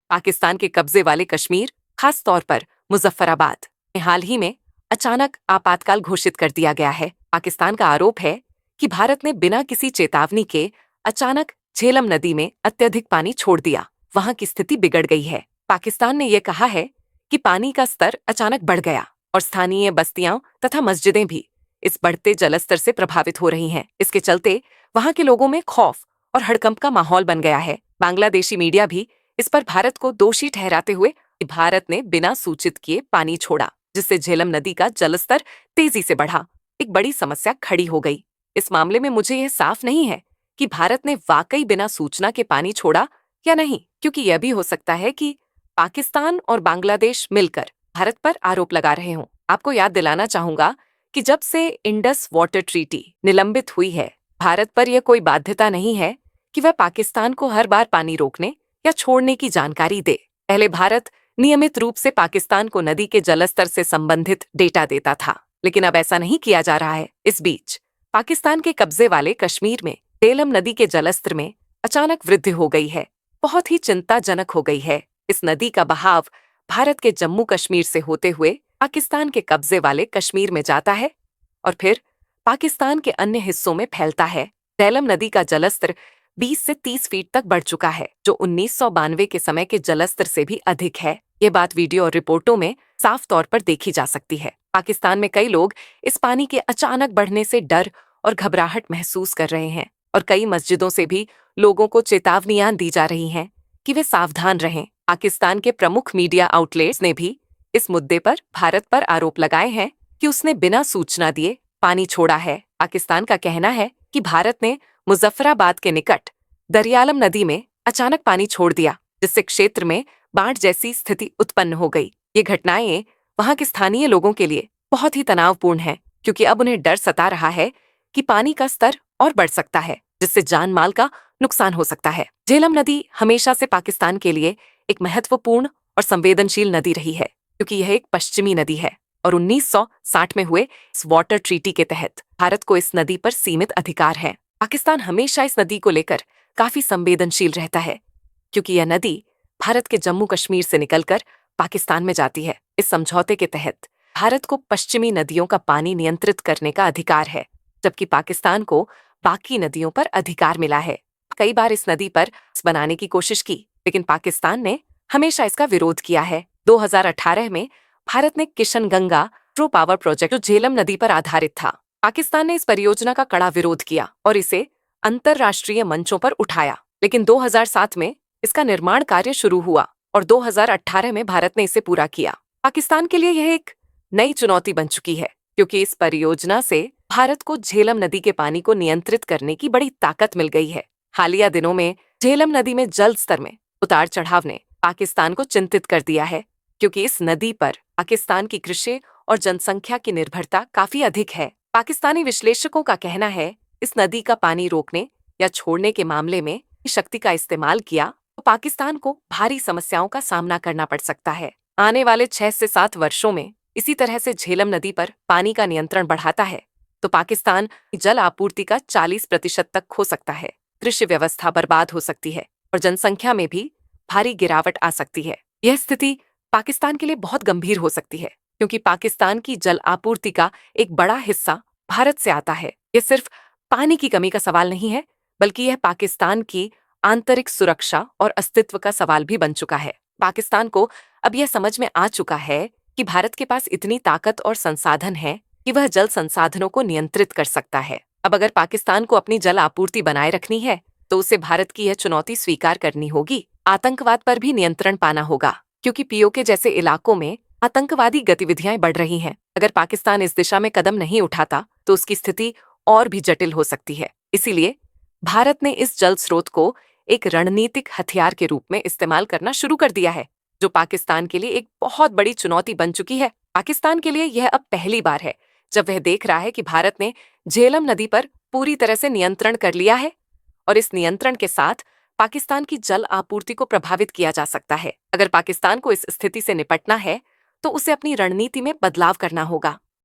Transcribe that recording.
पाकिस्तान के कब्जे वाले कश्मीर, खास तौर पर मुजफ्फराबाद में हाल ही में अचानक आपातकाल घोषित कर दिया गया है। पाकिस्तान का आरोप है कि भारत ने बिना किसी चेतावनी के अचानक झेलम नदी में अत्यधिक पानी छोड़ दिया। वहां की स्थिति बिगड़ गई है। पाकिस्तान ने यह कहा है कि पानी का स्तर अचानक बढ़ गया और स्थानीय बस्तियां तथा मस्जिदें भी इस बढ़ते जलस्तर से प्रभावित हो रही हैं। इसके चलते वहां के लोगों में खौफ और हड़कंप का माहौल बन गया है। बांग्लादेशी मीडिया भी इस पर भारत को दोषी ठहराते हुए कि भारत ने बिना सूचित किए पानी छोड़ा, जिससे झेलम नदी का जलस्तर तेजी से बढ़ा। एक बड़ी समस्या खड़ी हो गई। इस मामले में मुझे यह साफ नहीं है कि भारत ने वाकई बिना सूचना के पानी छोड़ा या नहीं, क्योंकि यह भी हो सकता है कि पाकिस्तान और बांग्लादेश मिलकर भारत पर आरोप लगा रहे हों। आपको याद दिलाना चाहूंगा कि जब से इंडस वाटर ट्रीटी निलंबित हुई है, भारत पर यह कोई बाध्यता नहीं है कि वह पाकिस्तान को हर बार पानी रोकने या छोड़ने की जानकारी दे। पहले भारत नियमित रूप से पाकिस्तान को नदी के जलस्तर से संबंधित डेटा देता था, लेकिन अब ऐसा नहीं किया जा रहा है। इस बीच पाकिस्तान के कब्जे वाले कश्मीर में झेलम नदी के जलस्तर में अचानक वृद्धि हो गई है। बहुत ही चिंताजनक हो गई है। इस नदी का बहाव भारत के जम्मू कश्मीर से होते हुए पाकिस्तान के कब्जे वाले कश्मीर में जाता है और फिर पाकिस्तान के अन्य हिस्सों में फैलता है। झेलम नदी का जलस्तर 20 से 30 फीट तक बढ़ चुका है, जो 1992 के समय के जलस्तर से भी अधिक है। ये बात वीडियो और रिपोर्टों में साफ तौर पर देखी जा सकती है। पाकिस्तान में कई लोग इस पानी के अचानक बढ़ने से डर और घबराहट महसूस कर रहे हैं और कई मस्जिदों से भी लोगों को चेतावनियां दी जा रही हैं कि वे सावधान रहें। पाकिस्तान के प्रमुख मीडिया आउटलेट्स ने भी इस मुद्दे पर भारत पर आरोप लगाए हैं कि उसने बिना सूचना दिए पानी छोड़ा है। पाकिस्तान का कहना है कि भारत ने मुजफ्फराबाद के निकट दरियालम नदी में अचानक पानी छोड़ दिया, जिससे क्षेत्र में बाढ़ जैसी स्थिति उत्पन्न हो गई। ये घटनाएं वहां के स्थानीय लोगों के लिए बहुत ही तनावपूर्ण हैं, क्योंकि अब उन्हें डर सता रहा है कि पानी का स्तर और बढ़ सकता है, जिससे जान माल का नुकसान हो सकता है। झेलम नदी हमेशा से पाकिस्तान के लिए एक महत्वपूर्ण और संवेदनशील नदी रही है, क्योंकि यह एक पश्चिमी नदी है और 1960 में हुए इस वाटर ट्रीटी के तहत भारत को इस नदी पर सीमित अधिकार है। पाकिस्तान हमेशा इस नदी को लेकर काफी संवेदनशील रहता है, क्योंकि यह नदी भारत के जम्मू कश्मीर से निकलकर पाकिस्तान में जाती है। इस समझौते के तहत भारत को पश्चिमी नदियों का पानी नियंत्रित करने का अधिकार है, जबकि पाकिस्तान को बाकी नदियों पर अधिकार मिला है। कई बार इस नदी पर बनाने की कोशिश की, लेकिन पाकिस्तान ने हमेशा इसका विरोध किया है। 2018 में भारत ने किशनगंगा हाइड्रो पावर प्रोजेक्ट, जो झेलम नदी पर आधारित था, पाकिस्तान ने इस परियोजना का कड़ा विरोध किया और इसे अंतर्राष्ट्रीय मंचों पर उठाया। लेकिन 2007 में इसका निर्माण कार्य शुरू हुआ और 2018 में भारत ने इसे पूरा किया। पाकिस्तान के लिए यह एक नई चुनौती बन चुकी है, क्योंकि इस परियोजना से भारत को झेलम नदी के पानी को नियंत्रित करने की बड़ी ताकत मिल गई है। हालिया दिनों में झेलम नदी में जल स्तर में उतार चढ़ाव ने पाकिस्तान को चिंतित कर दिया है, क्योंकि इस नदी पर पाकिस्तान की कृषि और जनसंख्या की निर्भरता काफी अधिक है। पाकिस्तानी विश्लेषकों का कहना है इस नदी का पानी रोकने या छोड़ने के मामले में शक्ति का इस्तेमाल किया तो पाकिस्तान को भारी समस्याओं का सामना करना पड़ सकता है। आने वाले 6 से 7 वर्षों में इसी तरह से झेलम नदी पर पानी का नियंत्रण बढ़ाता है तो पाकिस्तान जल आपूर्ति का 40% तक खो सकता है, कृषि व्यवस्था बर्बाद हो सकती है और जनसंख्या में भी भारी गिरावट आ सकती है। यह स्थिति पाकिस्तान के लिए बहुत गंभीर हो सकती है, क्योंकि पाकिस्तान की जल आपूर्ति का एक बड़ा हिस्सा भारत से आता है। यह सिर्फ पानी की कमी का सवाल नहीं है, बल्कि यह पाकिस्तान की आंतरिक सुरक्षा और अस्तित्व का सवाल भी बन चुका है। पाकिस्तान को अब यह समझ में आ चुका है कि भारत के पास इतनी ताकत और संसाधन है कि वह जल संसाधनों को नियंत्रित कर सकता है। अब अगर पाकिस्तान को अपनी जल आपूर्ति बनाए रखनी है तो उसे भारत की यह चुनौती स्वीकार करनी होगी। आतंकवाद पर भी नियंत्रण पाना होगा, क्योंकि पीओके जैसे इलाकों में आतंकवादी गतिविधियां बढ़ रही हैं। अगर पाकिस्तान इस दिशा में कदम नहीं उठाता तो उसकी स्थिति और भी जटिल हो सकती है। इसीलिए भारत ने इस जल स्रोत को एक रणनीतिक हथियार के रूप में इस्तेमाल करना शुरू कर दिया है, जो पाकिस्तान के लिए एक बहुत बड़ी चुनौती बन चुकी है। पाकिस्तान के लिए यह अब पहली बार है जब वह देख रहा है कि भारत ने झेलम नदी पर पूरी तरह से नियंत्रण कर लिया है और इस नियंत्रण के साथ पाकिस्तान की जल आपूर्ति को प्रभावित किया जा सकता है। अगर पाकिस्तान को इस स्थिति से निपटना है तो उसे अपनी रणनीति में बदलाव करना होगा।